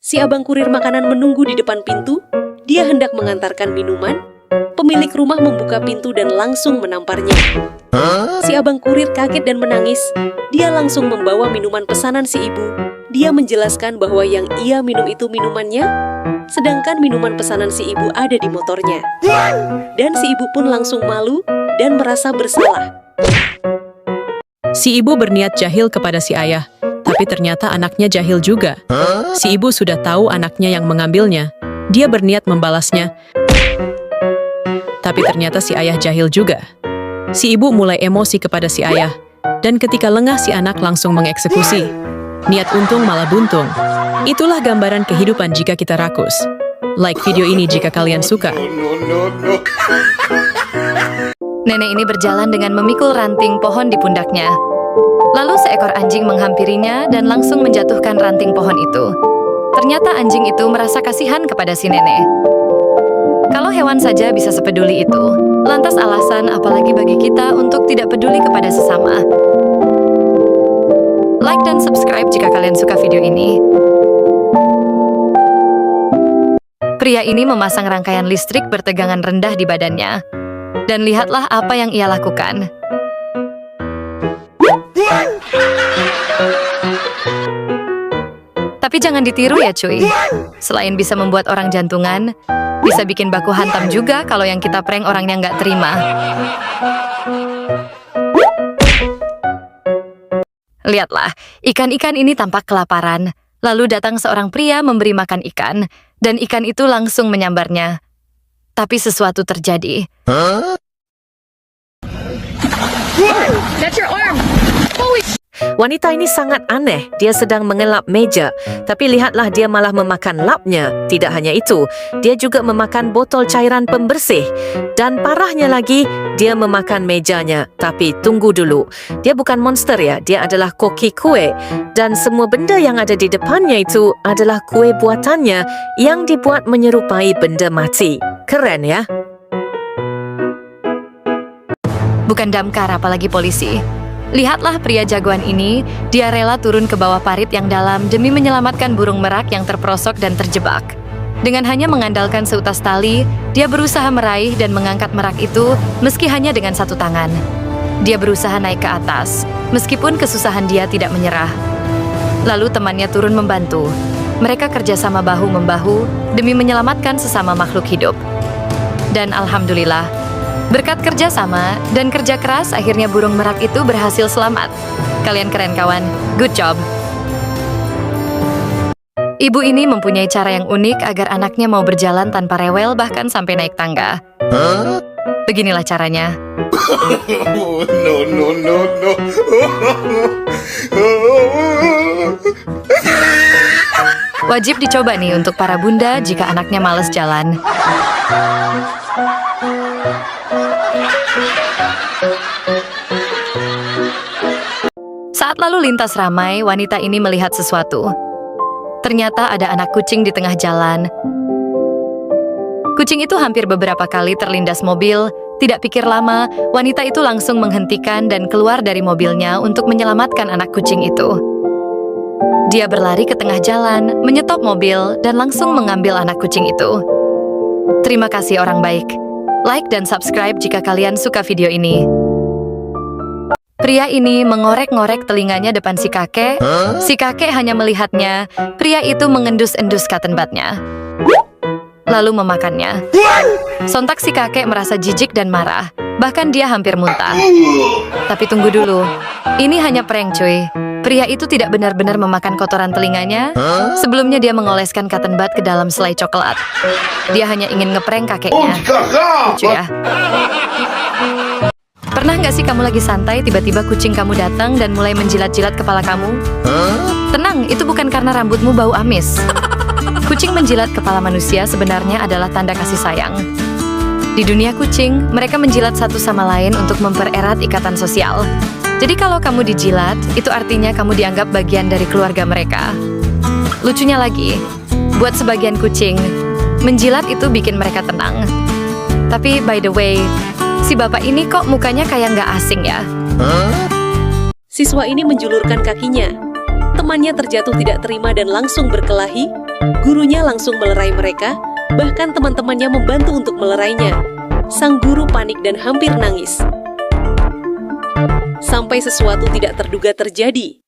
Si abang kurir makanan menunggu di depan pintu. Dia hendak mengantarkan minuman. Pemilik rumah membuka pintu dan langsung menamparnya. Si abang kurir kaget dan menangis. Dia langsung membawa minuman pesanan si ibu. Dia menjelaskan bahwa yang ia minum itu minumannya, sedangkan minuman pesanan si ibu ada di motornya. Dan si ibu pun langsung malu dan merasa bersalah. Si ibu berniat jahil kepada si ayah, tapi ternyata anaknya jahil juga. Si ibu sudah tahu anaknya yang mengambilnya. Dia berniat membalasnya, tapi ternyata si ayah jahil juga. Si ibu mulai emosi kepada si ayah, dan ketika lengah si anak langsung mengeksekusi. Niat untung malah buntung. Itulah gambaran kehidupan jika kita rakus. Like video ini jika kalian suka. Nenek ini berjalan dengan memikul ranting pohon di pundaknya. Lalu seekor anjing menghampirinya dan langsung menjatuhkan ranting pohon itu. Ternyata anjing itu merasa kasihan kepada si nenek. Kalau hewan saja bisa sepeduli itu, lantas alasan apalagi bagi kita untuk tidak peduli kepada sesama. Like dan subscribe jika kalian suka video ini. Pria ini memasang rangkaian listrik bertegangan rendah di badannya. Dan lihatlah apa yang ia lakukan. Tapi jangan ditiru ya cuy. Selain bisa membuat orang jantungan, bisa bikin baku hantam juga kalau yang kita prank orangnya nggak terima. Lihatlah, ikan-ikan ini tampak kelaparan. Lalu datang seorang pria memberi makan ikan, dan ikan itu langsung menyambarnya. Tapi sesuatu terjadi. That's your arm! Wanita ini sangat aneh. Dia sedang mengelap meja, tapi lihatlah dia malah memakan lapnya. Tidak hanya itu, dia juga memakan botol cairan pembersih. Dan parahnya lagi, dia memakan mejanya. Tapi tunggu dulu, dia bukan monster ya, dia adalah koki kue. Dan semua benda yang ada di depannya itu adalah kue buatannya yang dibuat menyerupai benda mati. Keren ya? Bukan damkar apalagi polisi. Lihatlah pria jagoan ini, dia rela turun ke bawah parit yang dalam demi menyelamatkan burung merak yang terperosok dan terjebak. Dengan hanya mengandalkan seutas tali, dia berusaha meraih dan mengangkat merak itu meski hanya dengan satu tangan. Dia berusaha naik ke atas, meskipun kesusahan dia tidak menyerah. Lalu temannya turun membantu. Mereka kerjasama bahu-membahu demi menyelamatkan sesama makhluk hidup. Dan alhamdulillah, berkat kerja sama dan kerja keras, akhirnya burung merak itu berhasil selamat. Kalian keren kawan, good job. Ibu ini mempunyai cara yang unik agar anaknya mau berjalan tanpa rewel bahkan sampai naik tangga. Beginilah caranya. No. Wajib dicoba nih untuk para bunda jika anaknya malas jalan. Saat lalu lintas ramai, wanita ini melihat sesuatu. Ternyata ada anak kucing di tengah jalan. Kucing itu hampir beberapa kali terlindas mobil. Tidak pikir lama, wanita itu langsung menghentikan dan keluar dari mobilnya untuk menyelamatkan anak kucing itu. Dia berlari ke tengah jalan, menyetop mobil, dan langsung mengambil anak kucing itu. Terima kasih orang baik. Like dan subscribe jika kalian suka video ini. Pria ini mengorek-ngorek telinganya depan si kakek. Si kakek hanya melihatnya. Pria itu mengendus-endus cotton bud-nya, lalu memakannya. Sontak si kakek merasa jijik dan marah. Bahkan dia hampir muntah. Tapi tunggu dulu. Ini hanya prank cuy. Pria itu tidak benar-benar memakan kotoran telinganya. Sebelumnya dia mengoleskan cotton bud ke dalam selai coklat. Dia hanya ingin ngeprank kakeknya. Lucu ya. Pernah nggak sih kamu lagi santai, tiba-tiba kucing kamu datang dan mulai menjilat-jilat kepala kamu? Tenang, itu bukan karena rambutmu bau amis. Kucing menjilat kepala manusia sebenarnya adalah tanda kasih sayang. Di dunia kucing, mereka menjilat satu sama lain untuk mempererat ikatan sosial. Jadi kalau kamu dijilat, itu artinya kamu dianggap bagian dari keluarga mereka. Lucunya lagi, buat sebagian kucing, menjilat itu bikin mereka tenang. Tapi by the way, si bapak ini kok mukanya kayak nggak asing ya? Siswa ini menjulurkan kakinya. Temannya terjatuh tidak terima dan langsung berkelahi. Gurunya langsung melerai mereka, bahkan teman-temannya membantu untuk melerainya. Sang guru panik dan hampir nangis. Sampai sesuatu tidak terduga terjadi.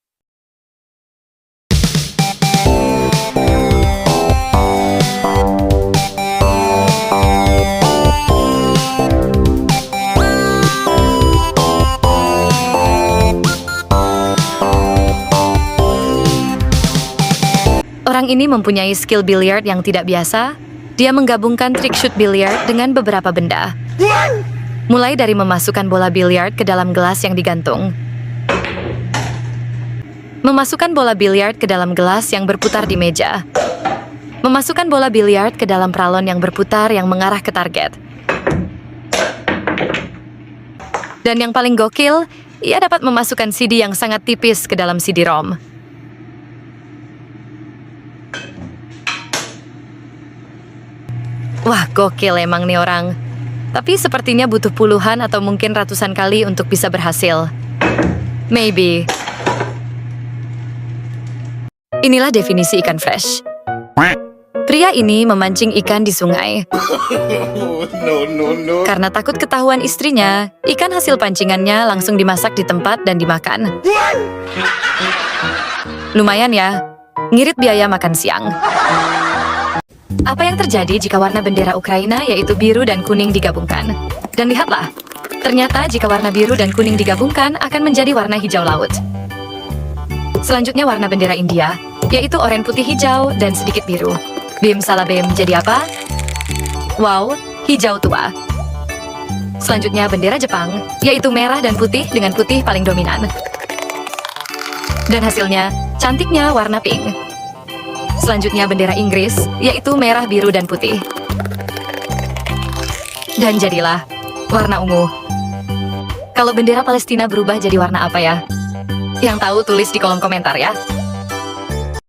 Orang ini mempunyai skill biliar yang tidak biasa. Dia menggabungkan trik shoot biliar dengan beberapa benda. Mulai dari memasukkan bola biliar ke dalam gelas yang digantung. Memasukkan bola biliar ke dalam gelas yang berputar di meja. Memasukkan bola biliar ke dalam pralon yang berputar yang mengarah ke target. Dan yang paling gokil, ia dapat memasukkan CD yang sangat tipis ke dalam CD-ROM. Wah, gokil emang nih orang. Tapi sepertinya butuh puluhan atau mungkin ratusan kali untuk bisa berhasil. Maybe. Inilah definisi ikan fresh. Pria ini memancing ikan di sungai. Karena takut ketahuan istrinya, ikan hasil pancingannya langsung dimasak di tempat dan dimakan. Lumayan ya, ngirit biaya makan siang. Apa yang terjadi jika warna bendera Ukraina yaitu biru dan kuning digabungkan? Dan lihatlah, ternyata jika warna biru dan kuning digabungkan akan menjadi warna hijau laut. Selanjutnya warna bendera India, yaitu oranye putih hijau dan sedikit biru. Bim salah bim jadi apa? Wow, hijau tua. Selanjutnya bendera Jepang, yaitu merah dan putih dengan putih paling dominan. Dan hasilnya, cantiknya warna pink. Selanjutnya bendera Inggris, yaitu merah, biru, dan putih. Dan jadilah warna ungu. Kalau bendera Palestina berubah jadi warna apa ya? Yang tahu tulis di kolom komentar ya.